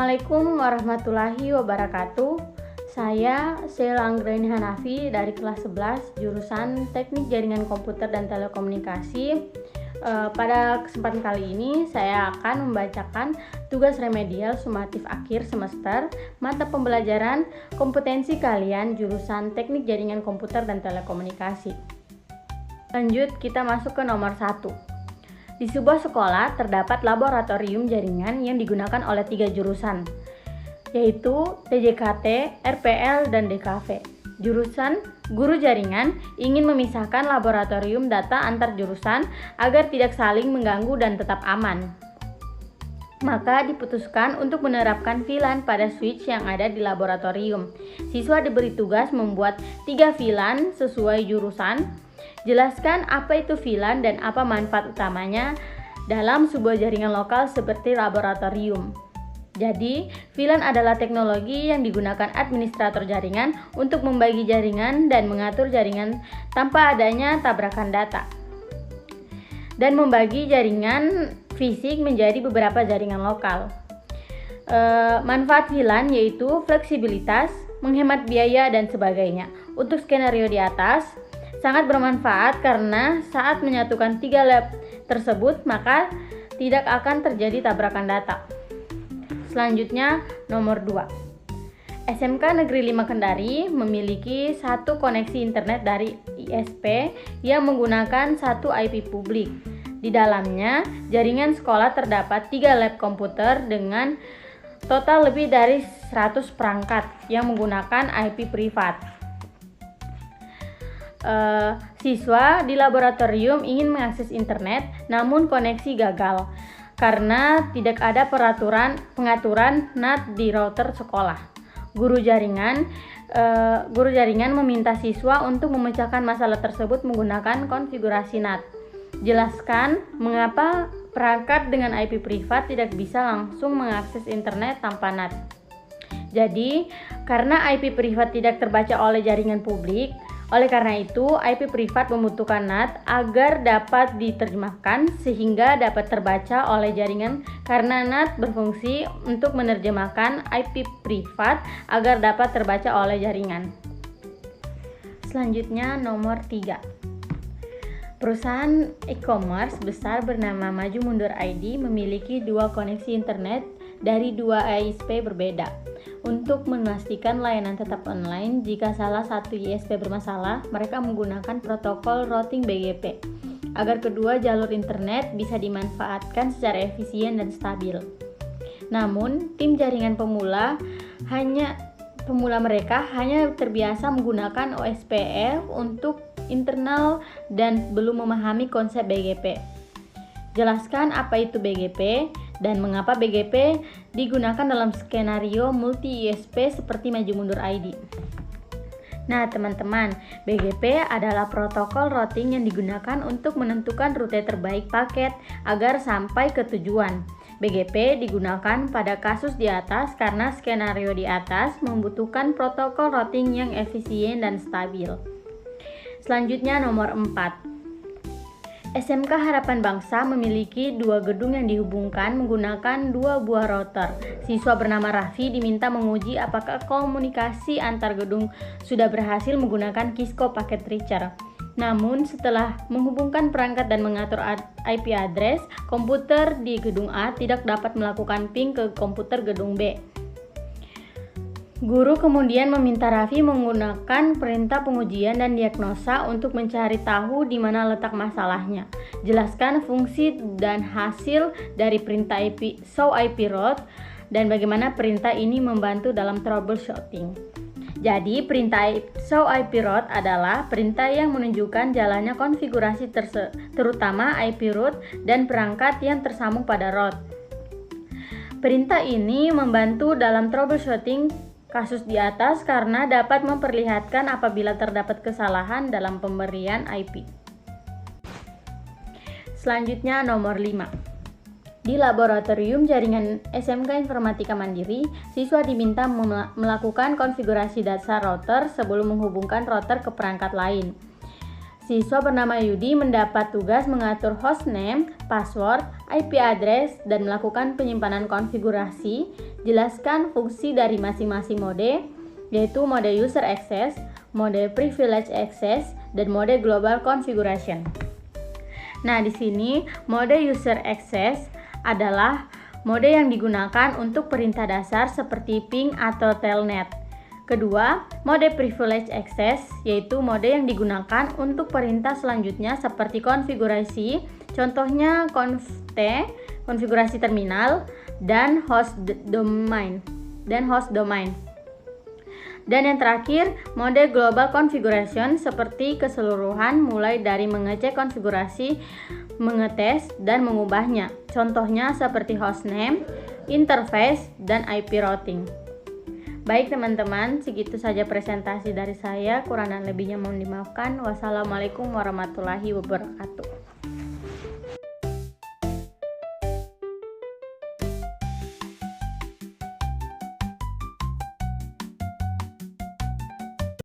Assalamualaikum warahmatullahi wabarakatuh. Saya Sheila Anggraini Hanafi dari kelas 11 jurusan Teknik Jaringan Komputer dan Telekomunikasi. Pada kesempatan kali ini saya akan membacakan tugas remedial sumatif akhir semester mata pembelajaran kompetensi kalian jurusan Teknik Jaringan Komputer dan Telekomunikasi. Lanjut, kita masuk ke nomor 1. Di sebuah sekolah terdapat laboratorium jaringan yang digunakan oleh 3 jurusan, yaitu TJKT, RPL, dan DKV. Jurusan guru jaringan ingin memisahkan laboratorium data antar jurusan agar tidak saling mengganggu dan tetap aman. Maka diputuskan untuk menerapkan VLAN pada switch yang ada di laboratorium. Siswa diberi tugas membuat 3 VLAN sesuai jurusan. Jelaskan apa itu VLAN dan apa manfaat utamanya dalam sebuah jaringan lokal seperti laboratorium. Jadi, VLAN adalah teknologi yang digunakan administrator jaringan untuk membagi jaringan dan mengatur jaringan tanpa adanya tabrakan data. Dan membagi jaringan fisik menjadi beberapa jaringan lokal. Manfaat VLAN yaitu fleksibilitas, menghemat biaya, dan sebagainya. Untuk skenario di atas, sangat bermanfaat karena saat menyatukan 3 lab tersebut maka tidak akan terjadi tabrakan data. Selanjutnya nomor 2. SMK Negeri 5 Kendari memiliki satu koneksi internet dari ISP yang menggunakan satu IP publik. Di dalamnya jaringan sekolah terdapat 3 lab komputer dengan total lebih dari 100 perangkat yang menggunakan IP privat. Siswa di laboratorium ingin mengakses internet namun koneksi gagal karena tidak ada pengaturan NAT di router sekolah. Guru jaringan meminta siswa untuk memecahkan masalah tersebut menggunakan konfigurasi NAT. Jelaskan mengapa perangkat dengan IP privat tidak bisa langsung mengakses internet tanpa NAT. Jadi, karena IP privat tidak terbaca oleh jaringan publik, oleh karena itu, IP privat membutuhkan NAT agar dapat diterjemahkan sehingga dapat terbaca oleh jaringan karena NAT berfungsi untuk menerjemahkan IP privat agar dapat terbaca oleh jaringan. Selanjutnya nomor 3. Perusahaan e-commerce besar bernama Maju Mundur ID memiliki 2 koneksi internet dari 2 ISP berbeda. Untuk memastikan layanan tetap online, jika salah satu ISP bermasalah, mereka menggunakan protokol routing BGP agar kedua jalur internet bisa dimanfaatkan secara efisien dan stabil. Namun, tim jaringan pemula mereka hanya terbiasa menggunakan OSPF untuk internal dan belum memahami konsep BGP. Jelaskan apa itu BGP dan mengapa BGP digunakan dalam skenario multi ISP seperti Maju Mundur ID. Nah, teman-teman, BGP adalah protokol routing yang digunakan untuk menentukan rute terbaik paket agar sampai ke tujuan. BGP digunakan pada kasus di atas karena skenario di atas membutuhkan protokol routing yang efisien dan stabil. Selanjutnya nomor 4. SMK Harapan Bangsa memiliki 2 gedung yang dihubungkan menggunakan 2 buah router. Siswa bernama Raffi diminta menguji apakah komunikasi antar gedung sudah berhasil menggunakan Kisco Packet Reacher. Namun setelah menghubungkan perangkat dan mengatur IP address, komputer di gedung A tidak dapat melakukan ping ke komputer gedung B. Guru kemudian meminta Raffi menggunakan perintah pengujian dan diagnosa untuk mencari tahu di mana letak masalahnya. Jelaskan fungsi dan hasil dari perintah show IP route dan bagaimana perintah ini membantu dalam troubleshooting. Jadi, perintah show IP route adalah perintah yang menunjukkan jalannya konfigurasi terutama IP route dan perangkat yang tersambung pada route. Perintah ini membantu dalam troubleshooting kasus di atas karena dapat memperlihatkan apabila terdapat kesalahan dalam pemberian IP. Selanjutnya nomor 5. Di laboratorium jaringan SMK Informatika Mandiri, siswa diminta melakukan konfigurasi dasar router sebelum menghubungkan router ke perangkat lain. Siswa bernama Yudi mendapat tugas mengatur hostname, password, IP address, dan melakukan penyimpanan konfigurasi. Jelaskan fungsi dari masing-masing mode, yaitu mode user access, mode privilege access, dan mode global configuration. Nah, di sini mode user access adalah mode yang digunakan untuk perintah dasar seperti ping atau telnet. Kedua, mode privilege access yaitu mode yang digunakan untuk perintah selanjutnya seperti konfigurasi, contohnya conft, konfigurasi terminal, dan host domain. Dan yang terakhir, mode global configuration seperti keseluruhan mulai dari mengecek konfigurasi, mengetes, dan mengubahnya. Contohnya seperti hostname, interface, dan IP routing. Baik teman-teman, segitu saja presentasi dari saya. Kurang dan lebihnya mohon dimaafkan. Wassalamualaikum warahmatullahi wabarakatuh.